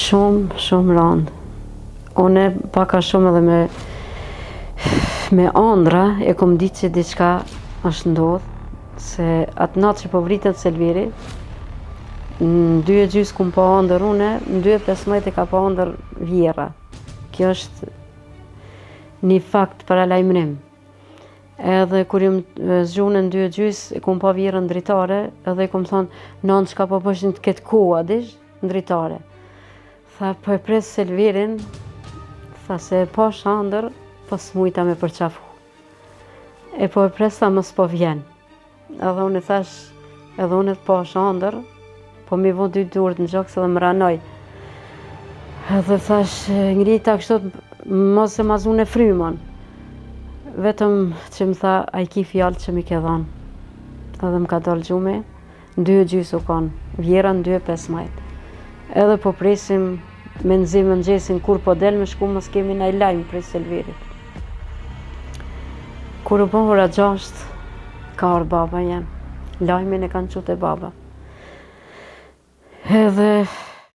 Shumë rëndë. Une paka shumë edhe me andra e kom ditë që diçka është ndodhë, se atë natë që po vritet Selviri, në 2:30 kum pa andër une, në 2:15 e ka pa andër Vjera. Kjo është një fakt para lajmërim. Edhe kur jam zgjune në 2:30 e kum pa Vjerën dritare, edhe i kum thonë, nanë çka po bëshin të ketë koha, dish, dritare. Tha, po e pres Selvirin, tha se e pa shandër, po s'mujta me përqafu. E po e pres, tha, mos po vjen. Edhe unë thash, edhe unë të pa shandër, po mi vo 2 durët në gjokës edhe më ranoj. Edhe thash, ngrita kështot, mos e mazun e frymon. Vetëm që më tha, a i ki fjallë që mi ke dhanë. Edhe më ka dalë gjume, në 2:30 u kanë, Vjera në 2:15. Edhe po presim me nëzimë në gjesin, kur po del me shku, mos kemi naj lajmë prej Selvirit. Kur u bon ora 6, ka orë baba jem. Lajmin e kanë qute baba. Edhe